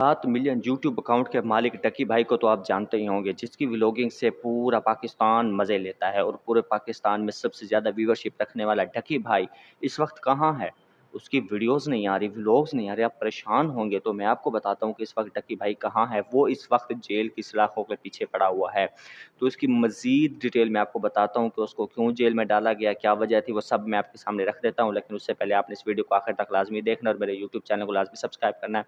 7 million YouTube account के मालिक डकी भाई को तो आप जानते ही होंगे, जिसकी व्लॉगिंग से पूरा पाकिस्तान मज़े लेता है और पूरे पाकिस्तान में सबसे ज़्यादा व्यूअरशिप रखने वाला डकी भाई इस वक्त कहाँ है? उसकी वीडियोज़ नहीं आ रही, व्लॉग्स नहीं आ रहे, आप परेशान होंगे। तो मैं आपको बताता हूँ कि इस वक्त डकी भाई कहाँ है। वो इस वक्त जेल की सलाखों के पीछे पड़ा हुआ है। तो इसकी मज़ीद डिटेल मैं आपको बताता हूँ कि उसको क्यों जेल में डाला गया, क्या वजह थी, वो सब मैं आपके सामने रख देता हूँ। लेकिन उससे पहले आपने इस वीडियो को आखिर तक लाज़मी देखना और मेरे यूट्यूब चैनल को लाज़मी सब्सक्राइब करना है।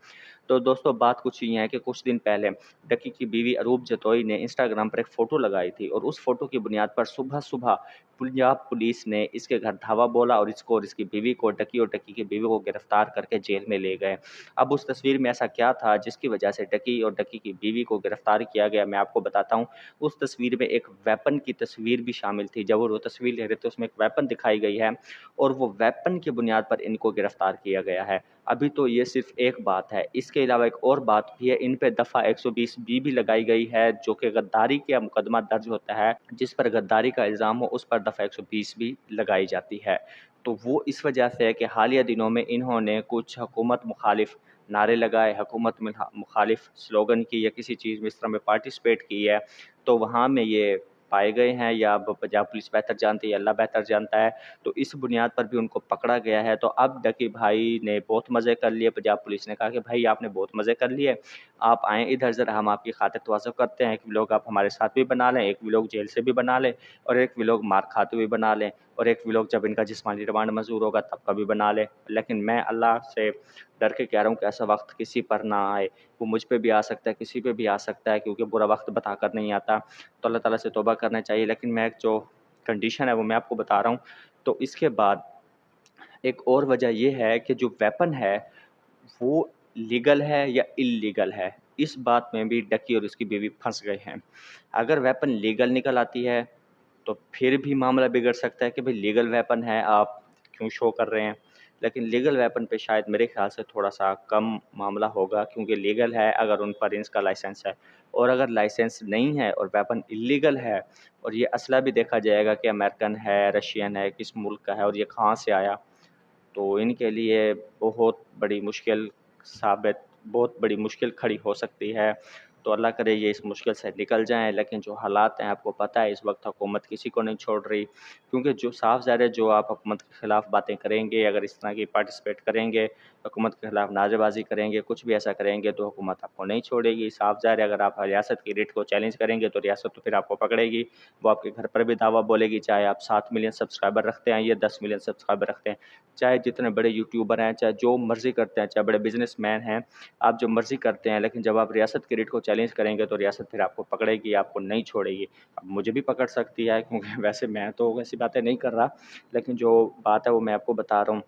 तो दोस्तों बात कुछ ये है कि कुछ दिन पहले डकी की बीवी अरूप जतोई ने इंस्टाग्राम पर एक फ़ोटो लगाई थी और उस फ़ोटो की बुनियाद पर सुबह-सुबह पंजाब पुलिस ने इसके घर धावा बोला और इसको और इसकी बीवी को, डकी और डकी की बीवी को गिरफ्तार करके जेल में ले गए। अब उस तस्वीर में ऐसा क्या था जिसकी वजह से डकी और डकी की बीवी को गिरफ्तार किया गया, मैं आपको बताता हूँ। उस तस्वीर में एक वेपन की तस्वीर भी शामिल थी। जब वो तस्वीर ले रहे थे उसमें एक वेपन दिखाई गई है और वो वेपन की बुनियाद पर इनको गिरफ्तार किया गया है। अभी तो ये सिर्फ एक बात है, इसके अलावा एक और बात भी है। इन पे दफ़ा 120 बी भी लगाई गई है, जो कि गद्दारी का मुकदमा दर्ज होता है, जिस पर गद्दारी का इल्ज़ाम हो उस पर दफ़ा 120 भी लगाई जाती है। तो वो इस वजह से है कि हालिया दिनों में इन्होंने कुछ हुकूमत मुखालिफ नारे लगाए, हुकूमत मुखालिफ स्लोगन की या किसी चीज़ में इस तरह में पार्टिसिपेट की है, तो वहाँ में ये पाए गए हैं। या अब पंजाब पुलिस बेहतर जानती है, अल्लाह बेहतर जानता है। तो इस बुनियाद पर भी उनको पकड़ा गया है। तो अब डकी भाई ने बहुत मज़े कर लिए। पंजाब पुलिस ने कहा कि भाई आपने बहुत मज़े कर लिए, आप आएँ इधर ज़रा, हम आपकी खातिर तवज्जो करते हैं। एक व्लॉग आप हमारे साथ भी बना लें, एक व्लॉग जेल से भी बना लें और एक व्लॉग मार खाते हुए बना लें और एक व्लॉग जब इनका जिस्मानी रिमांड मंजूर होगा तब का भी बना लें। लेकिन मैं अल्लाह से डर के कह रहा हूँ कि ऐसा वक्त किसी पर ना आए। वो मुझ पे भी आ सकता है, किसी पे भी आ सकता है, क्योंकि बुरा वक्त बताकर नहीं आता। तो अल्लाह ताला से तौबा करना चाहिए। लेकिन मैं जो कंडीशन है वो मैं आपको बता रहा हूँ। तो इसके बाद एक और वजह ये है कि जो वेपन है वो लीगल है या इल्लीगल है, इस बात में भी डकी और उसकी बीवी फंस गए हैं। अगर वेपन लीगल निकल आती है तो फिर भी मामला बिगड़ सकता है कि भाई लीगल वेपन है, आप क्यों शो कर रहे हैं। लेकिन लीगल वेपन पे शायद मेरे ख्याल से थोड़ा सा कम मामला होगा, क्योंकि लीगल है अगर उन पर इसका लाइसेंस है, और अगर लाइसेंस नहीं है और वेपन इल्लीगल है और ये असला भी देखा जाएगा कि अमेरिकन है, रशियन है, किस मुल्क का है और ये कहाँ से आया, तो इनके लिए बहुत बड़ी मुश्किल खड़ी हो सकती है। तो अल्लाह करे ये इस मुश्किल से निकल जाएँ। लेकिन जो हालात हैं आपको पता है, इस वक्त हुकूमत किसी को नहीं छोड़ रही, क्योंकि जो साफ ज़ाहिर है जो आप हुकूमत के ख़िलाफ़ बातें करेंगे, अगर इस तरह की पार्टिसिपेट करेंगे, हुकूमत के ख़िलाफ़ नारेबाज़ी करेंगे, कुछ भी ऐसा करेंगे तो हुकूमत आपको नहीं छोड़ेगी। साफ ज़ाहिर है अगर आप रियासत की रेट को चैलेंज करेंगे तो रियासत तो फिर आपको पकड़ेगी, वो आपके घर पर भी दावा बोलेगी, चाहे आप 7 मिलियन सब्सक्राइबर रखते हैं या 10 मिलियन सब्सक्राइबर रखते हैं। चाहे जितने बड़े यूट्यूबर हैं, चाहे जो मर्ज़ी करते हैं, चाहे बड़े बिज़नेसमैन हैं, आप जो मर्ज़ी करते हैं, लेकिन जब आप रियासत की रेट को चैलेंज करेंगे तो रियासत फिर आपको पकड़ेगी, आपको नहीं छोड़ेगी। अब मुझे भी पकड़ सकती है, क्योंकि वैसे मैं तो ऐसी बातें नहीं कर रहा, लेकिन जो बात है वो मैं आपको बता रहा हूँ।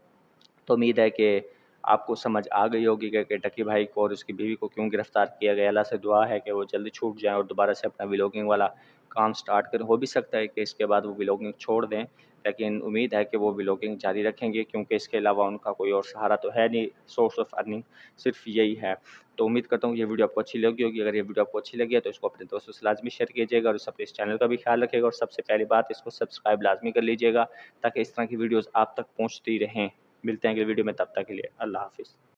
तो उम्मीद है कि आपको समझ आ गई होगी कि डकी भाई को और उसकी बीवी को क्यों गिरफ़्तार किया गया। अल्लाह से दुआ है कि वो जल्दी छूट जाएँ और दोबारा से अपना व्लॉगिंग वाला काम स्टार्ट करें। हो भी सकता है कि इसके बाद वो व्लॉगिंग छोड़ दें, लेकिन उम्मीद है कि वो व्लॉगिंग जारी रखेंगे, क्योंकि इसके अलावा उनका कोई और सहारा तो है नहीं, सोर्स ऑफ अर्निंग सिर्फ यही है। तो उम्मीद करता हूँ ये वीडियो आपको अच्छी लगी होगी। अगर ये वीडियो आपको अच्छी लगी है तो इसको अपने दोस्तों से लाज़मी शेयर कीजिएगा और अपने इस चैनल का भी ख्याल रखिएगा और सबसे पहली बात, इसको सब्सक्राइब लाज़मी कर लीजिएगा, ताकि इस तरह की वीडियोज़ आप तक पहुँचती रहें। मिलते हैं अगली वीडियो में, तब तक के लिए अल्लाह हाफ़िज़।